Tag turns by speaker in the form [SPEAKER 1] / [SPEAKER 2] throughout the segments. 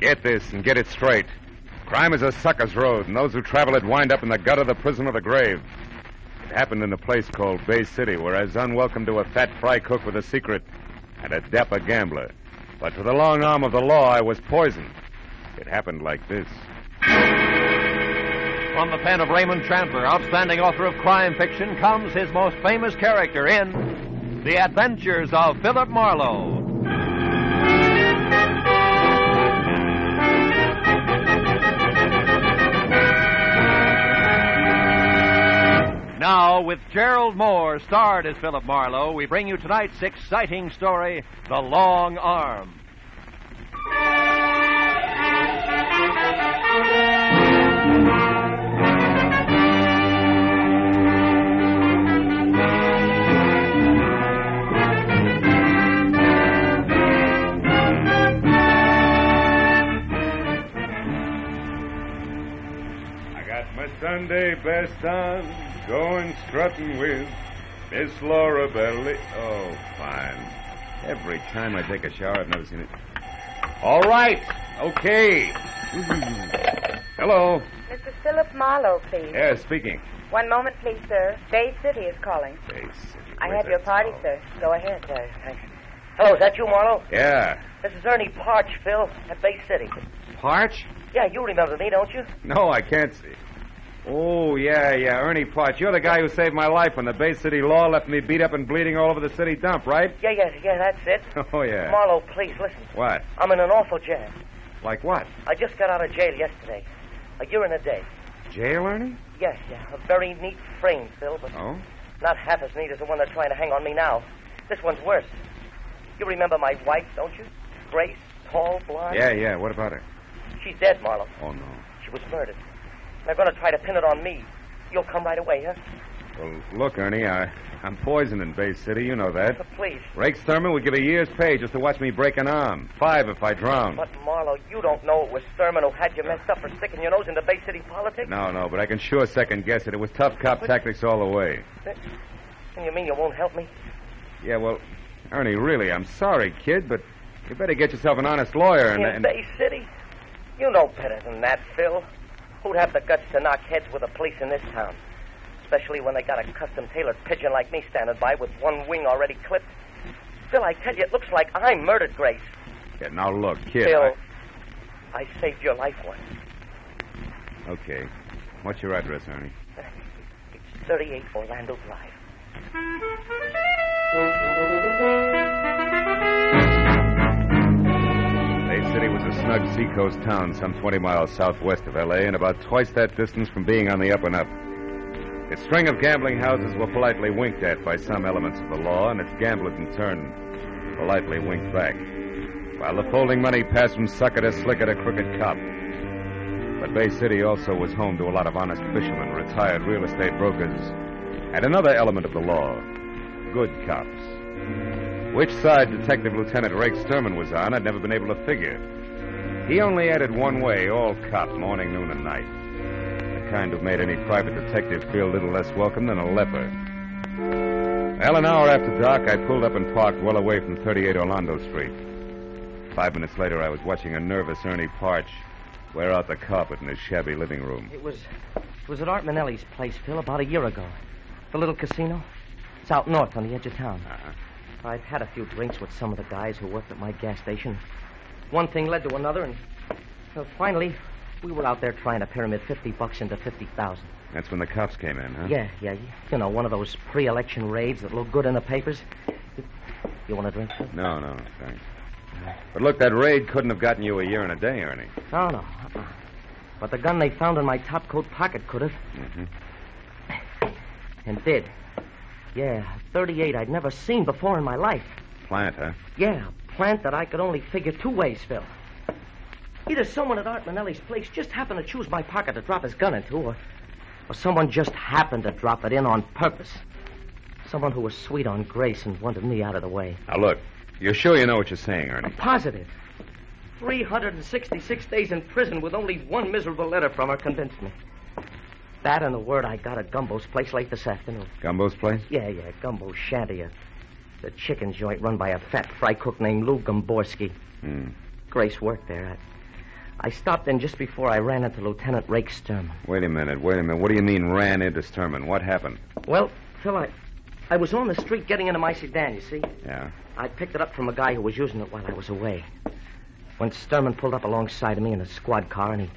[SPEAKER 1] Get this and get it straight. Crime is a sucker's road, and those who travel it wind up in the gut of the prison or the grave. It happened in a place called Bay City, where I was unwelcome to a fat fry cook with a secret and a dapper gambler. But to the long arm of the law, I was poisoned. It happened like this.
[SPEAKER 2] From the pen of Raymond Chandler, outstanding author of crime fiction, comes his most famous character in The Adventures of Philip Marlowe. Now, with Gerald Moore starred as Philip Marlowe, we bring you tonight's exciting story, The Long Arm.
[SPEAKER 1] Sunday best on, going strutting with Miss Laura Belly. Oh, fine. Every time I take a shower, I've never seen it. All right. Okay. Hello.
[SPEAKER 3] Mr. Philip Marlowe, please.
[SPEAKER 1] Yeah, speaking.
[SPEAKER 3] One moment, please, sir. Bay City is calling.
[SPEAKER 1] Bay City.
[SPEAKER 3] I have your party, sir. Go ahead.
[SPEAKER 4] Thanks. Hello, is that you, Marlowe?
[SPEAKER 1] Yeah.
[SPEAKER 4] This is Ernie Parch, Phil, at Bay City.
[SPEAKER 1] Parch?
[SPEAKER 4] Yeah, you remember me, don't you?
[SPEAKER 1] No, I can't see. Oh, yeah, Ernie Parch. You're the guy who saved my life when the Bay City law left me beat up and bleeding all over the city dump, right?
[SPEAKER 4] Yeah, that's it.
[SPEAKER 1] Oh, yeah.
[SPEAKER 4] Marlowe, please, listen.
[SPEAKER 1] What?
[SPEAKER 4] I'm in an awful jam.
[SPEAKER 1] Like what?
[SPEAKER 4] I just got out of jail yesterday. A year and a day.
[SPEAKER 1] Jail, Ernie?
[SPEAKER 4] Yes. A very neat frame, Phil, but
[SPEAKER 1] Oh?
[SPEAKER 4] not half as neat as the one they're trying to hang on me now. This one's worse. You remember my wife, don't you? Grace, tall, blonde.
[SPEAKER 1] Yeah. What about her?
[SPEAKER 4] She's dead, Marlowe.
[SPEAKER 1] Oh, no.
[SPEAKER 4] She was murdered. They're going to try to pin it on me. You'll come right away, huh?
[SPEAKER 1] Well, look, Ernie, I'm poisoned in Bay City. You know that.
[SPEAKER 4] But please.
[SPEAKER 1] Rake Thurman would give a year's pay just to watch me break an arm. 5 if I drown.
[SPEAKER 4] But, Marlowe, you don't know it was Thurman who had you messed up for sticking your nose into Bay City politics?
[SPEAKER 1] No, but I can sure second guess it. It was tough cop tactics all the way.
[SPEAKER 4] And you mean you won't help me?
[SPEAKER 1] Yeah, well, Ernie, really, I'm sorry, kid, but you better get yourself an honest lawyer
[SPEAKER 4] In Bay City? You know better than that, Phil. Who'd have the guts to knock heads with the police in this town? Especially when they got a custom-tailored pigeon like me standing by with one wing already clipped. Phil, I tell you, it looks like I murdered Grace.
[SPEAKER 1] Yeah, now look, kid.
[SPEAKER 4] Phil, I saved your life once.
[SPEAKER 1] Okay. What's your address, Ernie?
[SPEAKER 4] It's 38 Orlando Drive.
[SPEAKER 1] Bay City was a snug seacoast town some 20 miles southwest of L.A. and about twice that distance from being on the up and up. Its string of gambling houses were politely winked at by some elements of the law, and its gamblers, in turn, politely winked back, while the folding money passed from sucker to slicker to crooked cop. But Bay City also was home to a lot of honest fishermen, retired real estate brokers, and another element of the law, good cops. Which side Detective Lieutenant Rake Sturman was on, I'd never been able to figure. He only added one way, all cop, morning, noon, and night. The kind who made any private detective feel a little less welcome than a leper. Well, an hour after dark, I pulled up and parked well away from 38 Orlando Street. 5 minutes later, I was watching a nervous Ernie Parch wear out the carpet in his shabby living room.
[SPEAKER 4] It was at Art Manelli's place, Phil, about a year ago. The little casino. It's out north on the edge of town.
[SPEAKER 1] Uh-huh.
[SPEAKER 4] I'd had a few drinks with some of the guys who worked at my gas station. One thing led to another, and finally, we were out there trying to pyramid $50 into $50,000.
[SPEAKER 1] That's when the cops came in, huh?
[SPEAKER 4] Yeah. You know, one of those pre-election raids that look good in the papers. You want a drink, Phil?
[SPEAKER 1] No, thanks. But look, that raid couldn't have gotten you a year and a day, Ernie.
[SPEAKER 4] Oh, no. But the gun they found in my topcoat pocket could have.
[SPEAKER 1] Mm-hmm.
[SPEAKER 4] And did. Yeah, 38 I'd never seen before in my life.
[SPEAKER 1] Plant, huh?
[SPEAKER 4] Yeah, a plant that I could only figure two ways, Phil. Either someone at Art Manelli's place just happened to choose my pocket to drop his gun into, or someone just happened to drop it in on purpose. Someone who was sweet on Grace and wanted me out of the way.
[SPEAKER 1] Now, look, you're sure you know what you're saying, Ernie?
[SPEAKER 4] I'm positive. 366 days in prison with only one miserable letter from her convinced me. That and the word I got at Gumbo's place late this afternoon.
[SPEAKER 1] Gumbo's place?
[SPEAKER 4] Yeah, Gumbo's shanty. The chicken joint run by a fat fry cook named Lou Gomborski.
[SPEAKER 1] Hmm.
[SPEAKER 4] Grace worked there. I stopped in just before I ran into Lieutenant Rake Sturman.
[SPEAKER 1] Wait a minute. What do you mean ran into Sturman? What happened?
[SPEAKER 4] Well, Phil, I was on the street getting into my sedan, you see?
[SPEAKER 1] Yeah.
[SPEAKER 4] I picked it up from a guy who was using it while I was away. When Sturman pulled up alongside of me in a squad car, and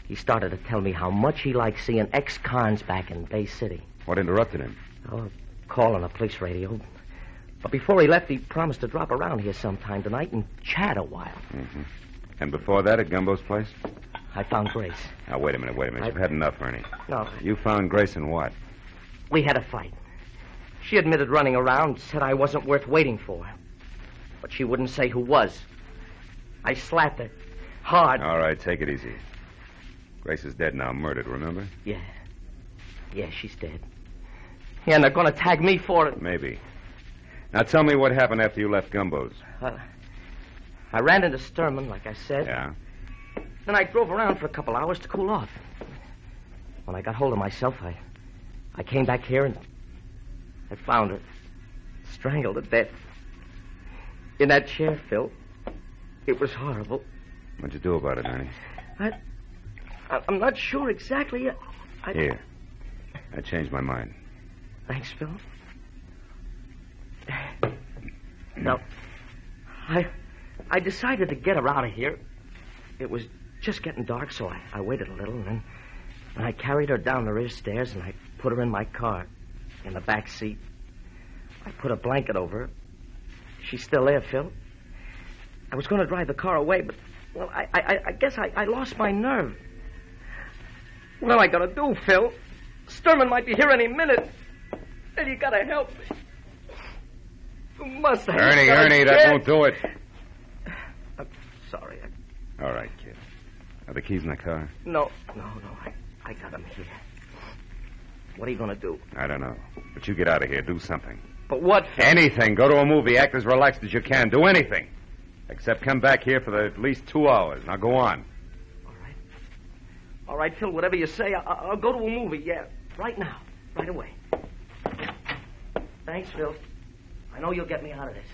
[SPEAKER 4] he started to tell me how much he liked seeing ex-cons back in Bay City.
[SPEAKER 1] What interrupted him?
[SPEAKER 4] Oh, a call on a police radio. But before he left, he promised to drop around here sometime tonight and chat a while.
[SPEAKER 1] Mm-hmm. And before that, at Gumbo's place?
[SPEAKER 4] I found Grace.
[SPEAKER 1] Now, wait a minute. You've had enough, Ernie.
[SPEAKER 4] No.
[SPEAKER 1] You found Grace in what?
[SPEAKER 4] We had a fight. She admitted running around, said I wasn't worth waiting for. But she wouldn't say who was. I slapped her. Hard.
[SPEAKER 1] All right, take it easy. Grace is dead now, murdered, remember?
[SPEAKER 4] Yeah. Yeah, she's dead. Yeah, and they're going to tag me for it.
[SPEAKER 1] Maybe. Now tell me what happened after you left Gumbo's.
[SPEAKER 4] I ran into Sturman, like I said.
[SPEAKER 1] Yeah?
[SPEAKER 4] Then I drove around for a couple hours to cool off. When I got hold of myself, I came back here and I found her strangled to death. In that chair, Phil. It was horrible.
[SPEAKER 1] What'd you do about it, Ernie?
[SPEAKER 4] I'm not sure exactly.
[SPEAKER 1] Here. I changed my mind.
[SPEAKER 4] Thanks, Phil. No. I decided to get her out of here. It was just getting dark, so I waited a little, and then I carried her down the rear stairs, and I put her in my car, in the back seat. I put a blanket over her. She's still there, Phil. I was going to drive the car away, but, well, I guess I lost my nerve. What am I going to do, Phil? Sturman might be here any minute. And you got to help me. You must have...
[SPEAKER 1] Ernie, that won't do it.
[SPEAKER 4] I'm sorry.
[SPEAKER 1] All right, kid. Are the keys in the car?
[SPEAKER 4] No. I got them here. What are you going to do?
[SPEAKER 1] I don't know. But you get out of here. Do something.
[SPEAKER 4] But what, Phil?
[SPEAKER 1] Anything. Go to a movie. Act as relaxed as you can. Do anything. Except come back here for at least 2 hours. Now go on.
[SPEAKER 4] All right, Phil, whatever you say, I'll go to a movie, yeah. Right now. Right away. Thanks, Phil. I know you'll get me out of this.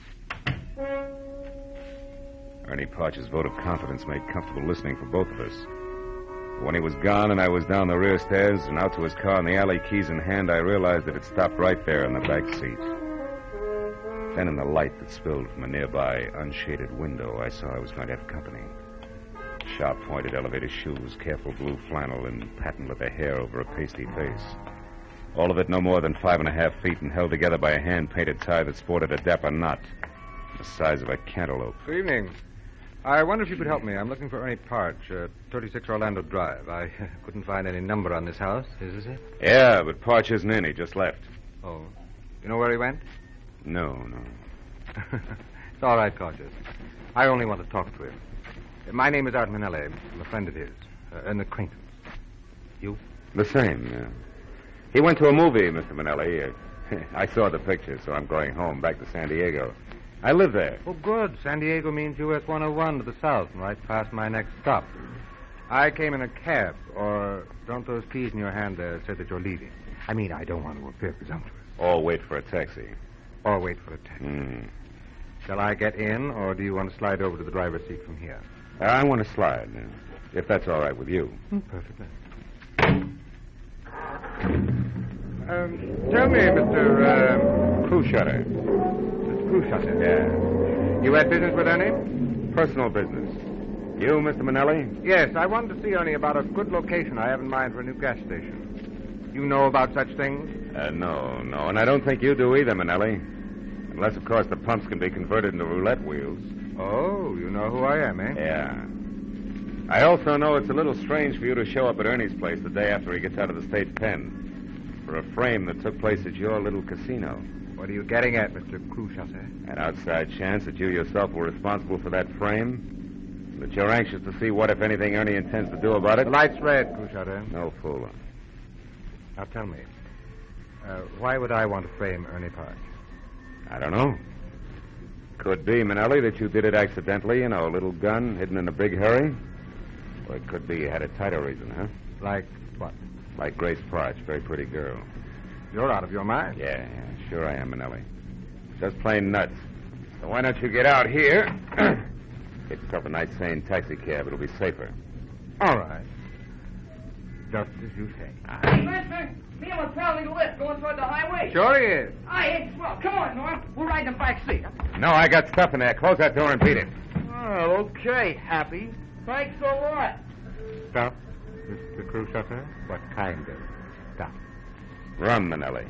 [SPEAKER 1] Ernie Parch's vote of confidence made comfortable listening for both of us. But when he was gone and I was down the rear stairs and out to his car in the alley, keys in hand, I realized that it stopped right there in the back seat. Then in the light that spilled from a nearby unshaded window, I saw I was going to have company. Sharp-pointed elevator shoes, careful blue flannel, and patent leather hair over a pasty face. All of it no more than 5.5 feet and held together by a hand-painted tie that sported a dapper knot the size of a cantaloupe.
[SPEAKER 5] Good evening. I wonder if you could help me. I'm looking for Ernie Parch, 36 Orlando Drive. I couldn't find any number on this house. Is this it?
[SPEAKER 1] Yeah, but Parch isn't in. He just left.
[SPEAKER 5] Oh. You know where he went?
[SPEAKER 1] No.
[SPEAKER 5] It's all right, Cautious. I only want to talk to him. My name is Art Manelli. I'm a friend of his. An acquaintance. You?
[SPEAKER 1] The same, yeah. He went to a movie, Mr. Manelli. I saw the picture, so I'm going home, back to San Diego. I live there.
[SPEAKER 5] Oh, good. San Diego means US 101 to the south, right past my next stop. I came in a cab, or don't those keys in your hand there say that you're leaving? I mean, I don't want to appear presumptuous.
[SPEAKER 1] Or wait for a taxi.
[SPEAKER 5] Or wait for a taxi. Shall I get in, or do you want to slide over to the driver's seat from here?
[SPEAKER 1] I want to slide, if that's all right with you.
[SPEAKER 5] Perfectly. Tell me, Mr.
[SPEAKER 1] Crew-shutter.
[SPEAKER 5] Mr. Crew-shutter?
[SPEAKER 1] Yeah.
[SPEAKER 5] You had business with Ernie?
[SPEAKER 1] Personal business. You, Mr. Manelli?
[SPEAKER 5] Yes, I wanted to see Ernie about a good location I have in mind for a new gas station. You know about such things?
[SPEAKER 1] No, and I don't think you do either, Manelli. Unless, of course, the pumps can be converted into roulette wheels.
[SPEAKER 5] Oh, you know who I am, eh?
[SPEAKER 1] Yeah. I also know it's a little strange for you to show up at Ernie's place the day after he gets out of the state pen for a frame that took place at your little casino.
[SPEAKER 5] What are you getting at, Mr. Crew-shutter?
[SPEAKER 1] An outside chance that you yourself were responsible for that frame? That you're anxious to see what, if anything, Ernie intends to do about it?
[SPEAKER 5] The light's red, Crew-shutter.
[SPEAKER 1] No fooling.
[SPEAKER 5] Now tell me, why would I want to frame Ernie Parch?
[SPEAKER 1] I don't know. Could be, Manelli, that you did it accidentally, a little gun hidden in a big hurry. Or it could be you had a tighter reason, huh?
[SPEAKER 5] Like what?
[SPEAKER 1] Like Grace Parch, very pretty girl.
[SPEAKER 5] You're out of your mind.
[SPEAKER 1] Yeah, sure I am, Manelli. Just plain nuts. So why don't you get out here Get yourself a nice, sane taxi cab. It'll be safer.
[SPEAKER 5] All right. Just as you say.
[SPEAKER 6] Hey, mister, me and my pal need a lift going toward the highway.
[SPEAKER 5] Sure he is.
[SPEAKER 6] Aye, it's swell. Come on, Noir. We'll ride in the back seat.
[SPEAKER 1] No, I got stuff in there. Close that door and beat it.
[SPEAKER 5] Oh, okay, Happy.
[SPEAKER 6] Thanks a lot.
[SPEAKER 5] Stop, Mr. Crew Shutter. What kind of stop?
[SPEAKER 1] Run, Manelli.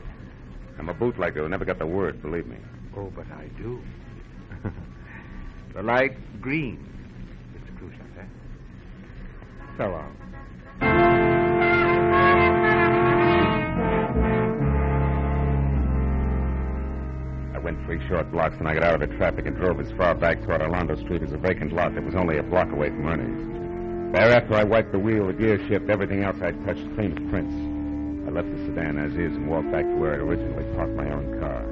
[SPEAKER 1] I'm a bootlegger who never got the word, believe me.
[SPEAKER 5] Oh, but I do. The light green, Mr. Crew Shutter. So long.
[SPEAKER 1] I went 3 short blocks and I got out of the traffic and drove as far back toward Orlando Street as a vacant lot that was only a block away from Ernie's. Thereafter, I wiped the wheel, the gear shift, everything else I'd touched clean of prints. I left the sedan as is and walked back to where I'd originally parked my own car.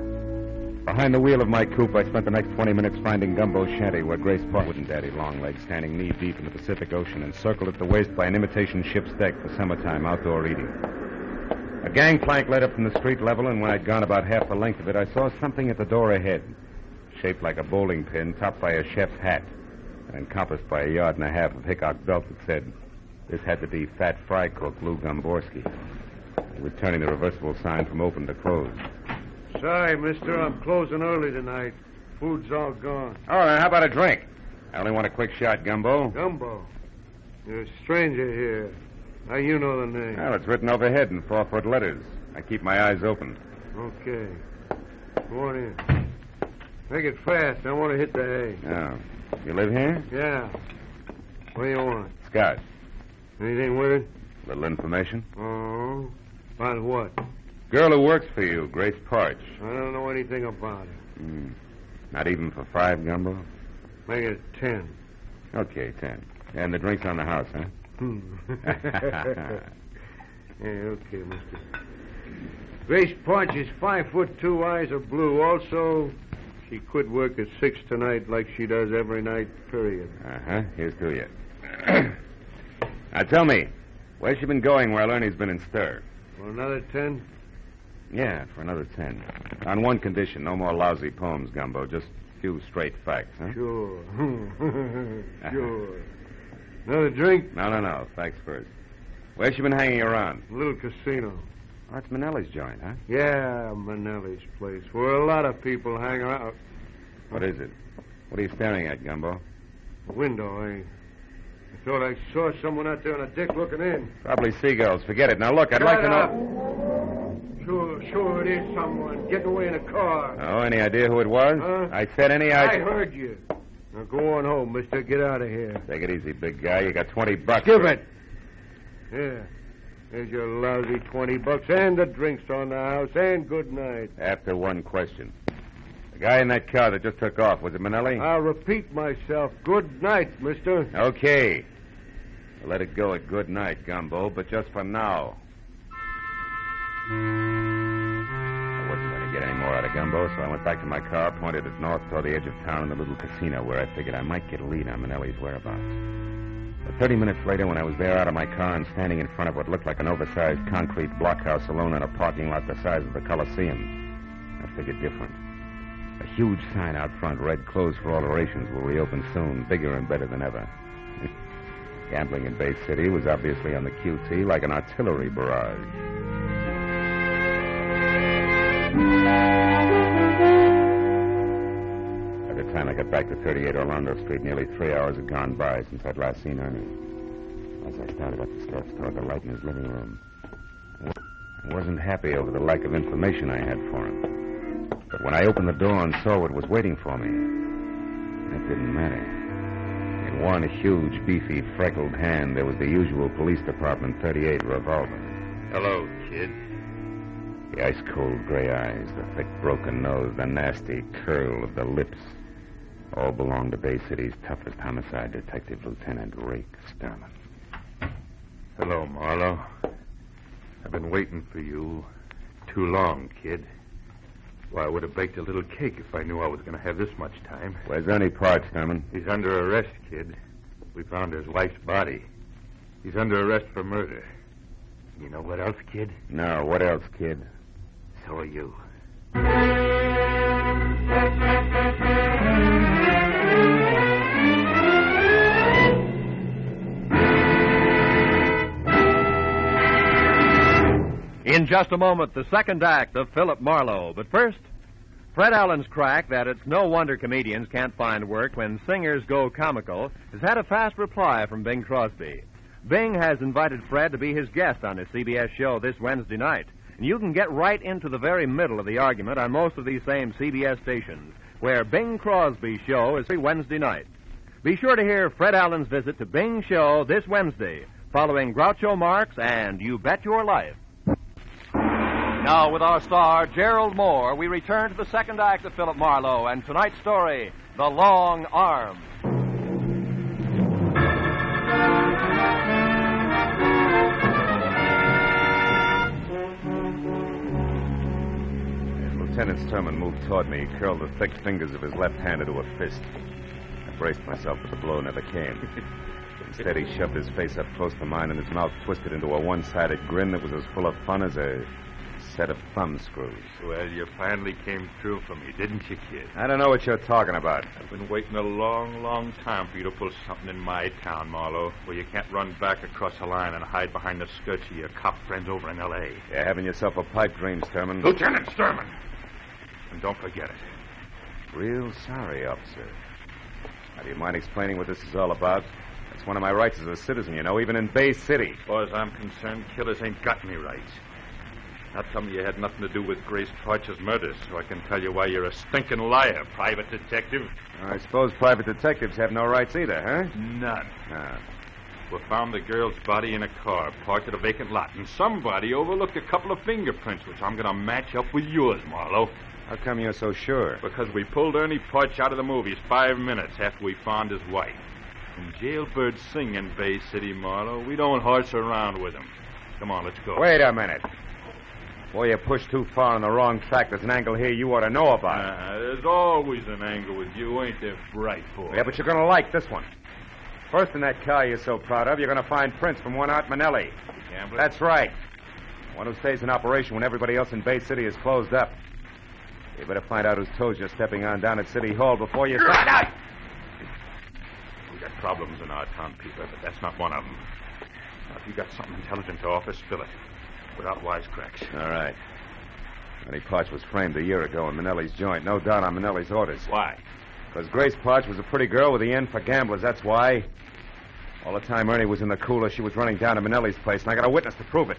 [SPEAKER 1] Behind the wheel of my coupe, I spent the next 20 minutes finding Gumbo's shanty where Grace Park and Daddy Longlegs, standing knee-deep in the Pacific Ocean, encircled at the waist by an imitation ship's deck for summertime outdoor eating. A gangplank led up from the street level, and when I'd gone about half the length of it, I saw something at the door ahead, shaped like a bowling pin, topped by a chef's hat, and encompassed by 1.5 yards of Hickok belt that said, "This had to be Fat Fry Cook Lou Gomborski." He was turning the reversible sign from open to closed.
[SPEAKER 7] Sorry, mister, I'm closing early tonight. Food's all gone.
[SPEAKER 1] Oh, then how about a drink? I only want a quick shot, Gumbo.
[SPEAKER 7] Gumbo? You're a stranger here. How you know the name?
[SPEAKER 1] Well, it's written overhead in 4-foot letters. I keep my eyes open.
[SPEAKER 7] Okay. Go on in. Make it fast. I want to hit the hay.
[SPEAKER 1] Oh. You live here?
[SPEAKER 7] Yeah. What do you want?
[SPEAKER 1] Scott.
[SPEAKER 7] Anything with it?
[SPEAKER 1] Little information?
[SPEAKER 7] Oh. About what?
[SPEAKER 1] Girl who works for you, Grace Parch.
[SPEAKER 7] I don't know anything about it.
[SPEAKER 1] Not even for 5, Gumbo?
[SPEAKER 7] Make it 10.
[SPEAKER 1] Okay, 10. And the drink's on the house, huh?
[SPEAKER 7] Yeah, okay, mister. Grace Parch is 5'2", eyes are blue. Also, she could work at 6 tonight like she does every night, period.
[SPEAKER 1] Uh-huh. Here's to you. Now, tell me, where's she been going while Ernie's been in stir?
[SPEAKER 7] For another 10?
[SPEAKER 1] Yeah, for another 10. On one condition, no more lousy poems, Gumbo. Just a few straight facts, huh?
[SPEAKER 7] Sure. Sure. Another drink?
[SPEAKER 1] No. Facts first. Where's she been hanging around?
[SPEAKER 7] A little casino.
[SPEAKER 1] Oh, it's Manelli's joint, huh?
[SPEAKER 7] Yeah, Manelli's place, where a lot of people hang around.
[SPEAKER 1] What is it? What are you staring at, Gumbo?
[SPEAKER 7] The window, I thought I saw someone out there on a deck looking in.
[SPEAKER 1] Probably seagulls. Forget it. Now, look, I'd like to know...
[SPEAKER 7] Sure, it is someone getting away in a car.
[SPEAKER 1] Oh, any idea who it was?
[SPEAKER 7] Huh?
[SPEAKER 1] I said any
[SPEAKER 7] I
[SPEAKER 1] idea...
[SPEAKER 7] heard you. Now, go on home, mister. Get out of here.
[SPEAKER 1] Take it easy, big guy. You got $20.
[SPEAKER 7] Give it. Yeah. Here's your lousy $20 and the drinks on the house, and good night.
[SPEAKER 1] After one question. The guy in that car that just took off, was it Manelli?
[SPEAKER 7] I'll repeat myself. Good night, mister.
[SPEAKER 1] Okay. We'll let it go at good night, Gumbo, but just for now. I wasn't going to get any more out of Gumbo, so I went back to my car, pointed it north toward the edge of town in the little casino where I figured I might get a lead on Manelli's whereabouts. But 30 minutes later, when I was there out of my car and standing in front of what looked like an oversized concrete blockhouse alone in a parking lot the size of the Coliseum, I figured different. A huge sign out front read, "Closed for alterations, will reopen soon, bigger and better than ever." Gambling in Bay City was obviously on the QT like an artillery barrage. By the time I got back to 38 Orlando Street, nearly 3 hours had gone by since I'd last seen Ernie. As I started up the steps toward the light in his living room, I wasn't happy over the lack of information I had for him. But when I opened the door and saw what was waiting for me, that didn't matter. In one huge, beefy, freckled hand, there was the usual police department .38 revolver.
[SPEAKER 8] Hello, kid.
[SPEAKER 1] The ice-cold gray eyes, the thick, broken nose, the nasty curl of the lips, all belonged to Bay City's toughest homicide detective, Lieutenant Rake Sterling.
[SPEAKER 8] Hello, Marlowe. I've been waiting for you too long, kid. Why, I would have baked a little cake if I knew I was going to have this much time.
[SPEAKER 1] Where's Ernie Parch, Thurman?
[SPEAKER 8] He's under arrest, kid. We found his wife's body. He's under arrest for murder. You know what else, kid?
[SPEAKER 1] No, what else, kid?
[SPEAKER 8] So are you.
[SPEAKER 2] In just a moment, the second act of Philip Marlowe. But first, Fred Allen's crack that it's no wonder comedians can't find work when singers go comical has had a fast reply from Bing Crosby. Bing has invited Fred to be his guest on his CBS show this Wednesday night. And you can get right into the very middle of the argument on most of these same CBS stations, where Bing Crosby's show is every Wednesday night. Be sure to hear Fred Allen's visit to Bing's show this Wednesday, following Groucho Marx and You Bet Your Life. Now, with our star, Gerald Moore, we return to the second act of Philip Marlowe and tonight's story, The Long Arm.
[SPEAKER 1] As Lieutenant Sturman moved toward me, he curled the thick fingers of his left hand into a fist. I braced myself, but the blow never came. Instead, he shoved his face up close to mine, and his mouth twisted into a one-sided grin that was as full of fun as a set of thumb screws.
[SPEAKER 8] Well, you finally came through for me, didn't you, kid?
[SPEAKER 1] I don't know what you're talking about.
[SPEAKER 8] I've been waiting a long, long time for you to pull something in my town, Marlowe, where you can't run back across the line and hide behind the skirts of your cop friends over in L.A.
[SPEAKER 1] You're having yourself a pipe dream, Sturman.
[SPEAKER 8] Lieutenant Sturman! And don't forget it.
[SPEAKER 1] Real sorry, officer. Now, do you mind explaining what this is all about? It's one of my rights as a citizen, you know, even in Bay City.
[SPEAKER 8] As far as I'm concerned, killers ain't got any rights. Now tell me you had nothing to do with Grace Parch's murder, so I can tell you why you're a stinking liar, private detective.
[SPEAKER 1] I suppose private detectives have no rights either, huh?
[SPEAKER 8] None.
[SPEAKER 1] Ah.
[SPEAKER 8] We found the girl's body in a car parked at a vacant lot, and somebody overlooked a couple of fingerprints, which I'm going to match up with yours, Marlowe.
[SPEAKER 1] How come you're so sure?
[SPEAKER 8] Because we pulled Ernie Parch out of the movies 5 minutes after we found his wife. And jailbirds sing in Bay City, Marlowe. We don't horse around with them. Come on, let's go.
[SPEAKER 1] Wait a minute. Boy, you pushed too far on the wrong track. There's an angle here you ought to know about.
[SPEAKER 8] There's always an angle with you, ain't there, bright boy?
[SPEAKER 1] Yeah, but you're going to like this one. First in that car you're so proud of, you're going to find prints from one Art Manelli.
[SPEAKER 8] Gambler?
[SPEAKER 1] That's right. One who stays in operation when everybody else in Bay City is closed up. You better find out whose toes you're stepping on down at City Hall before you find out.
[SPEAKER 8] We got problems in our town, Peter, but that's not one of them. Now, if you got something intelligent to offer, spill it. Without wisecracks.
[SPEAKER 1] All right. Ernie Parch was framed a year ago in Manelli's joint. No doubt on Manelli's orders.
[SPEAKER 8] Why?
[SPEAKER 1] Because Grace Parch was a pretty girl with the end for gamblers. That's why. All the time Ernie was in the cooler, she was running down to Manelli's place, and I got a witness to prove it.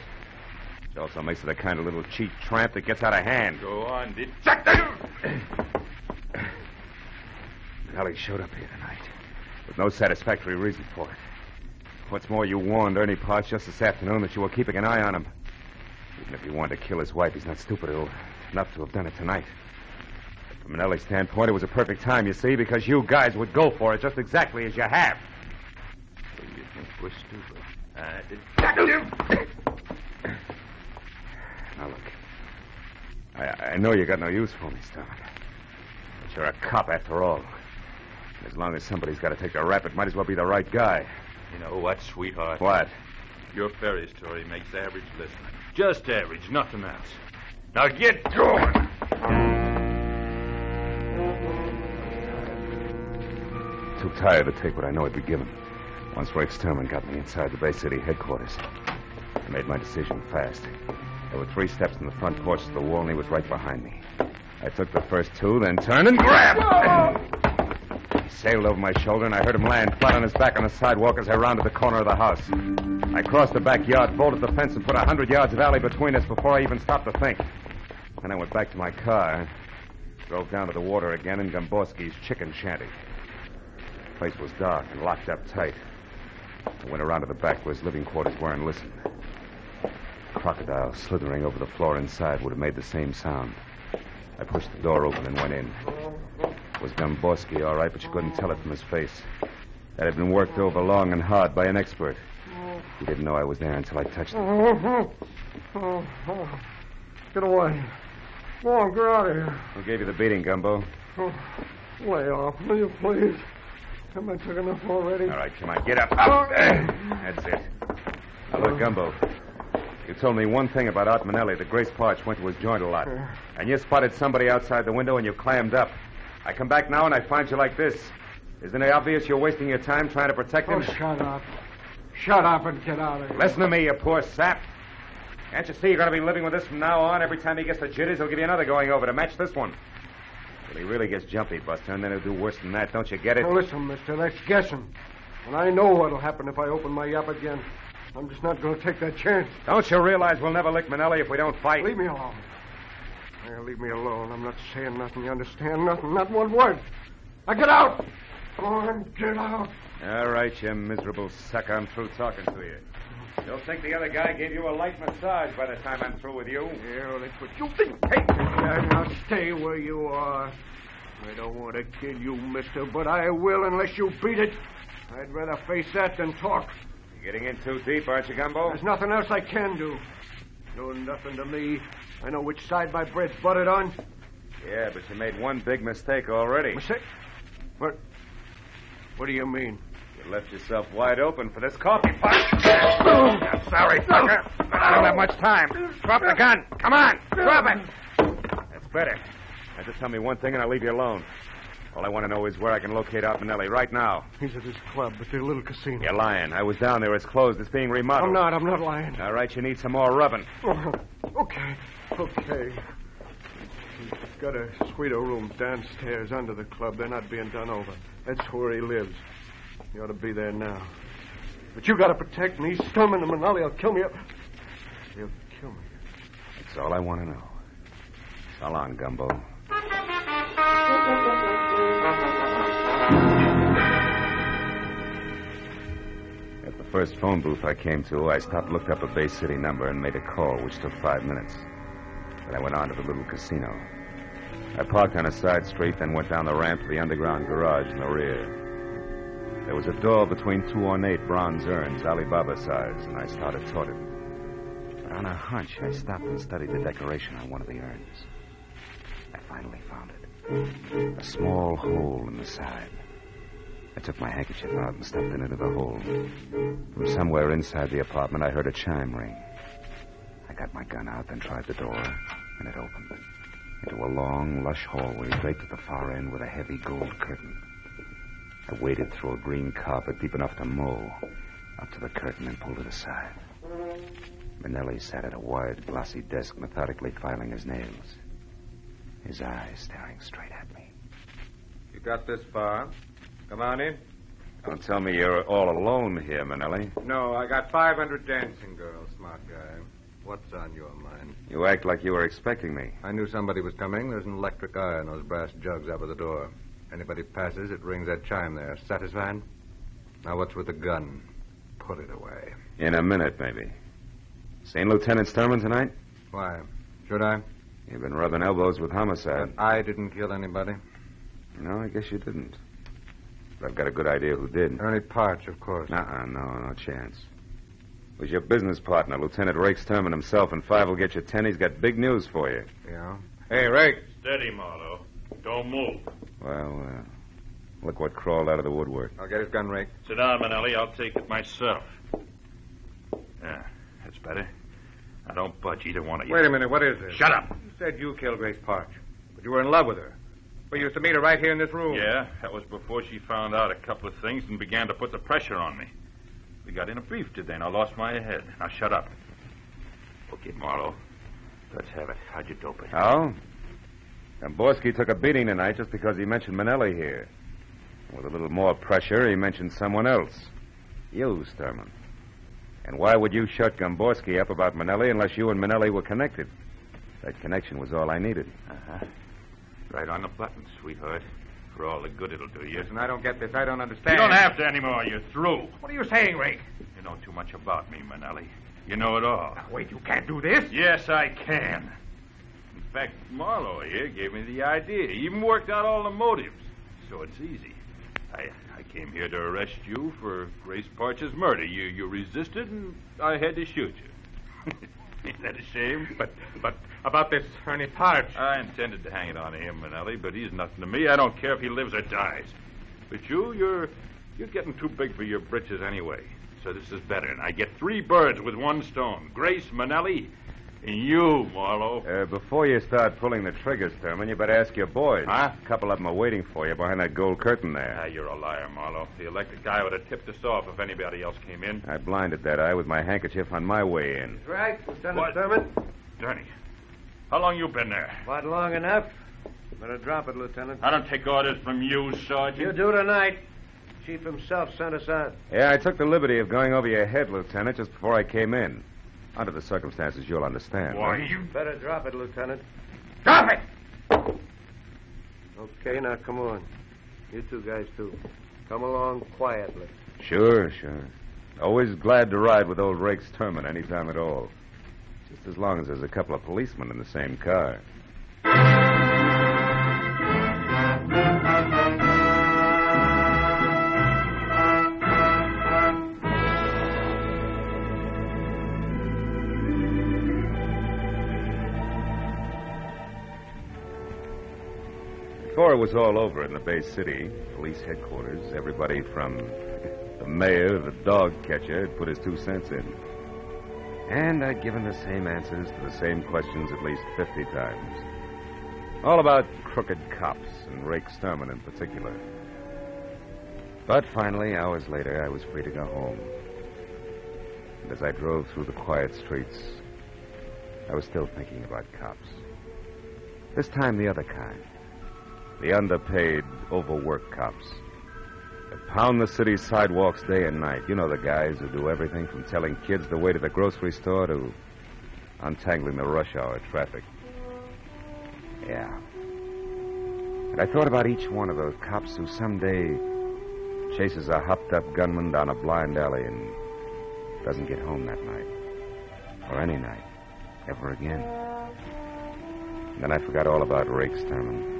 [SPEAKER 1] She also makes her the kind of little cheat tramp that gets out of hand.
[SPEAKER 8] Go on, did...
[SPEAKER 1] Manelli showed up here tonight with no satisfactory reason for it. What's more, you warned Ernie Parch just this afternoon that you were keeping an eye on him. Even if he wanted to kill his wife, he's not stupid enough to have done it tonight. But from Manelli's standpoint, it was a perfect time, you see, because you guys would go for it just exactly as you have.
[SPEAKER 8] So you think we're stupid?
[SPEAKER 1] Now, look. I know you got no use for me, Stone. But you're a cop, after all. And as long as somebody's got to take the rap, it might as well be the right guy.
[SPEAKER 8] You know what, sweetheart?
[SPEAKER 1] What?
[SPEAKER 8] Your fairy story makes average listening. Just average, nothing else. Now get going!
[SPEAKER 1] Too tired to take what I know I'd be given. Once Rafe Sturman got me inside the Bay City headquarters, I made my decision fast. There were 3 steps in the front porch to the wall, and he was right behind me. I took the first 2, then turned and grabbed. He sailed over my shoulder, and I heard him land flat on his back on the sidewalk as I rounded the corner of the house. I crossed the backyard, bolted the fence, and put 100 yards of alley between us before I even stopped to think. Then I went back to my car, drove down to the water again in Gomborski's chicken shanty. The place was dark and locked up tight. I went around to the back where his living quarters were and listened. A crocodile slithering over the floor inside would have made the same sound. I pushed the door open and went in. It was Gomborski, all right, but you couldn't tell it from his face. That had been worked over long and hard by an expert. He didn't know I was there until I touched him.
[SPEAKER 9] Get away. Go on, get out of here.
[SPEAKER 1] Who gave you the beating, Gumbo?
[SPEAKER 9] Lay off, will you, please? Haven't I took enough already?
[SPEAKER 1] All right, come on, get up. Up. That's it. Now, look, Gumbo. You told me one thing about Art Manelli, that Grace Parch went to his joint a lot. And you spotted somebody outside the window and you clammed up. I come back now and I find you like this. Isn't it obvious you're wasting your time trying to protect him?
[SPEAKER 9] Oh, shut up. Shut up and get out of here.
[SPEAKER 1] Listen to me, you poor sap. Can't you see you're going to be living with this from now on? Every time he gets the jitters, he'll give you another going over to match this one. But he really gets jumpy, Buster, and then he'll do worse than that. Don't you get it?
[SPEAKER 9] Now, listen, mister, that's guessing. And I know what'll happen if I open my yap again. I'm just not going to take that chance.
[SPEAKER 1] Don't you realize we'll never lick Manelli if we don't fight?
[SPEAKER 9] Leave me alone. Yeah, leave me alone. I'm not saying nothing. You understand? Nothing. Not one word. Now get out. Go on, get out.
[SPEAKER 1] All right, you miserable sucker. I'm through talking to you. You'll think the other guy gave you a light massage by the time I'm through with you.
[SPEAKER 9] Yeah, well, that's what you think. Hey, now stay where you are. I don't want to kill you, mister, but I will unless you beat it. I'd rather face that than talk.
[SPEAKER 1] You're getting in too deep, aren't you, Gumbo?
[SPEAKER 9] There's nothing else I can do. Doing nothing to me. I know which side my bread's buttered on.
[SPEAKER 1] Yeah, but you made one big mistake already.
[SPEAKER 9] Mistake? What do you mean?
[SPEAKER 1] You left yourself wide open for this coffee pot. I'm sorry, sucker, but I don't have much time. Drop the gun. Come on, drop it. That's better. Now just tell me one thing and I'll leave you alone. All I want to know is where I can locate Art Manelli right now.
[SPEAKER 9] He's at his club, at the little casino.
[SPEAKER 1] You're lying. I was down there. It's closed. It's being remodeled.
[SPEAKER 9] I'm not lying.
[SPEAKER 1] All right, you need some more rubbing.
[SPEAKER 9] Oh, okay. He's got a suite of rooms downstairs under the club. They're not being done over. That's where he lives. He ought to be there now. But you got to protect me. Stillman and Manelli will kill me. He'll kill me.
[SPEAKER 1] That's all I want to know. So long, Gumbo. At the first phone booth I came to, I stopped, looked up a Bay City number, and made a call, which took 5 minutes. Then I went on to the little casino. I parked on a side street, then went down the ramp to the underground garage in the rear. There was a door between two ornate bronze urns, Alibaba size, and I started toward it. But on a hunch, I stopped and studied the decoration on one of the urns. I finally found it. A small hole in the side. I took my handkerchief out and stuffed it into the hole. From somewhere inside the apartment, I heard a chime ring. I got my gun out, then tried the door, and it opened. Into a long, lush hallway draped at the far end with a heavy gold curtain. I waded through a green carpet deep enough to mow, up to the curtain and pulled it aside. Manelli sat at a wide, glossy desk, methodically filing his nails. His eyes staring straight at me.
[SPEAKER 5] You got this far. Come on in.
[SPEAKER 1] Don't tell me you're all alone here, Manelli.
[SPEAKER 5] No, I got 500 dancing girls, smart guy. What's on your mind?
[SPEAKER 1] You act like you were expecting me.
[SPEAKER 5] I knew somebody was coming. There's an electric eye on those brass jugs over the door. Anybody passes, it rings that chime there. Satisfied? Now, what's with the gun? Put it away.
[SPEAKER 1] In a minute, maybe. Seen Lieutenant Sturman tonight?
[SPEAKER 5] Why? Should I?
[SPEAKER 1] You've been rubbing elbows with homicide.
[SPEAKER 5] I didn't kill anybody.
[SPEAKER 1] No, I guess you didn't. But I've got a good idea who did.
[SPEAKER 5] Ernie Parch, of course.
[SPEAKER 1] No chance. It was your business partner, Lieutenant Rake Sturman himself, and 5 will get you 10. He's got big news for you.
[SPEAKER 5] Yeah? Hey, Rake.
[SPEAKER 10] Steady, Marlowe. Don't move.
[SPEAKER 1] Well, look what crawled out of the woodwork.
[SPEAKER 5] I'll get his gun, Rake.
[SPEAKER 10] Sit down, Manelli. I'll take it myself. Yeah, that's better. Now, don't budge, either one of you.
[SPEAKER 5] Wait a minute. What is this?
[SPEAKER 10] Shut up.
[SPEAKER 5] You said you killed Grace Parch, but you were in love with her. We used to meet her right here in this room.
[SPEAKER 10] Yeah, that was before she found out a couple of things and began to put the pressure on me. We got in a beef today, and I lost my head. Now, shut up. Okay, Marlowe. Let's have it. How'd you dope it?
[SPEAKER 1] Oh? Gamborski took a beating tonight just because he mentioned Manelli here. With a little more pressure, he mentioned someone else. You, Sturman. And why would you shut Gamborski up about Manelli unless you and Manelli were connected? That connection was all I needed.
[SPEAKER 10] Uh-huh. Right on the button, sweetheart. For all the good it'll do you.
[SPEAKER 5] Listen, I don't get this. I don't understand.
[SPEAKER 10] You don't have to anymore. You're through.
[SPEAKER 5] What are you saying, Rake?
[SPEAKER 10] You know too much about me, Manelli. You know it all.
[SPEAKER 5] Now, wait, you can't do this.
[SPEAKER 10] Yes, I can. In fact, Marlowe here gave me the idea. He even worked out all the motives. So it's easy. I came here to arrest you for Grace Parch's murder. You resisted, and I had to shoot you. Ain't that a shame?
[SPEAKER 5] But about this Ernie Parch.
[SPEAKER 10] I intended to hang it on him, Manelli, but he's nothing to me. I don't care if he lives or dies. But you're getting too big for your britches anyway. So this is better, and I get 3 birds with 1 stone. Grace, Manelli, And you, Marlowe.
[SPEAKER 1] Before you start pulling the triggers, Thurman, you better ask your boys.
[SPEAKER 10] Huh?
[SPEAKER 1] A couple of them are waiting for you behind that gold curtain there.
[SPEAKER 10] You're a liar, Marlowe. The electric guy would have tipped us off if anybody else came in.
[SPEAKER 1] I blinded that eye with my handkerchief on my way in.
[SPEAKER 9] Right, Lieutenant
[SPEAKER 10] What?
[SPEAKER 9] Thurman.
[SPEAKER 10] Johnny, how long you been there?
[SPEAKER 9] About long enough. Better drop it, Lieutenant.
[SPEAKER 10] I don't take orders from you, Sergeant.
[SPEAKER 9] You do tonight. Chief himself sent us out.
[SPEAKER 1] Yeah, I took the liberty of going over your head, Lieutenant, just before I came in. Under the circumstances, you'll understand.
[SPEAKER 10] Why,
[SPEAKER 1] right?
[SPEAKER 10] you...
[SPEAKER 9] Better drop it, Lieutenant.
[SPEAKER 10] Drop it!
[SPEAKER 9] Okay, now come on. You two guys, too. Come along quietly.
[SPEAKER 1] Sure. Always glad to ride with old Rakes Thurman anytime at all. Just as long as there's a couple of policemen in the same car. Before it was all over in the Bay City, police headquarters, everybody from the mayor to the dog catcher had put his 2 cents in. And I'd given the same answers to the same questions at least 50 times. All about crooked cops and Rakes Thurman in particular. But finally, hours later, I was free to go home. And as I drove through the quiet streets, I was still thinking about cops. This time the other kind. The underpaid, overworked cops that pound the city's sidewalks day and night. You know the guys who do everything from telling kids the way to the grocery store to untangling the rush hour traffic. Yeah. And I thought about each one of those cops who someday chases a hopped-up gunman down a blind alley and doesn't get home that night. Or any night. Ever again. And then I forgot all about Rakes Thurman.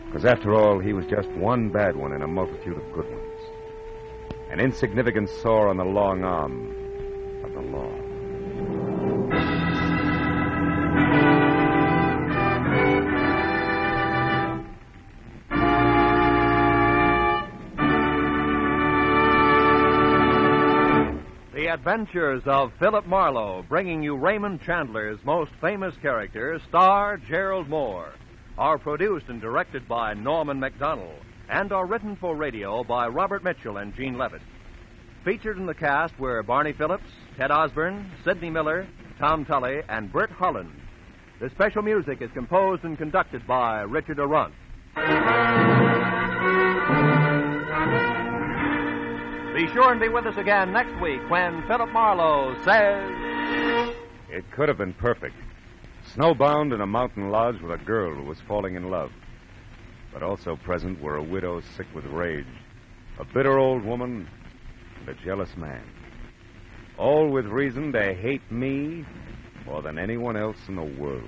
[SPEAKER 1] Because after all, he was just one bad one in a multitude of good ones. An insignificant sore on the long arm of the law.
[SPEAKER 2] The Adventures of Philip Marlowe, bringing you Raymond Chandler's most famous character, star Gerald Moore, are produced and directed by Norman MacDonald and are written for radio by Robert Mitchell and Gene Levitt. Featured in the cast were Barney Phillips, Ted Osborne, Sidney Miller, Tom Tully, and Bert Holland. The special music is composed and conducted by Richard Arant. Be sure and be with us again next week when Philip Marlowe says...
[SPEAKER 1] It could have been perfect. Snowbound in a mountain lodge with a girl who was falling in love. But also present were a widow sick with rage, a bitter old woman, and a jealous man. All with reason to hate me more than anyone else in the world.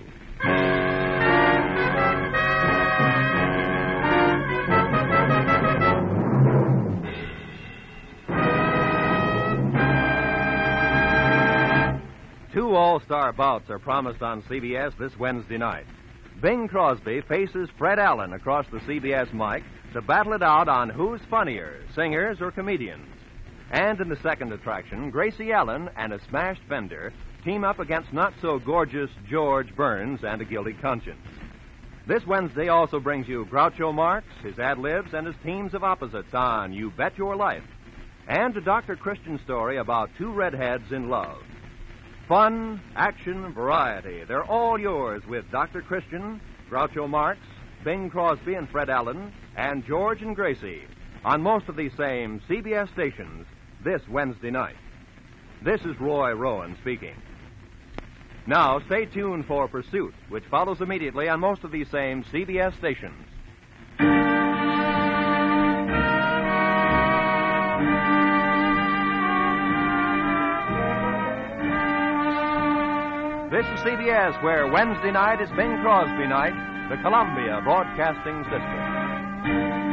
[SPEAKER 2] Two all-star bouts are promised on CBS this Wednesday night. Bing Crosby faces Fred Allen across the CBS mic to battle it out on who's funnier, singers or comedians. And in the second attraction, Gracie Allen and a smashed fender team up against not-so-gorgeous George Burns and a guilty conscience. This Wednesday also brings you Groucho Marx, his ad-libs, and his teams of opposites on You Bet Your Life, and a Dr. Christian story about two redheads in love. Fun, action, variety. They're all yours with Dr. Christian, Groucho Marx, Bing Crosby and Fred Allen, and George and Gracie on most of these same CBS stations this Wednesday night. This is Roy Rowan speaking. Now, stay tuned for Pursuit, which follows immediately on most of these same CBS stations. This is CBS, where Wednesday night is Bing Crosby night, the Columbia Broadcasting System.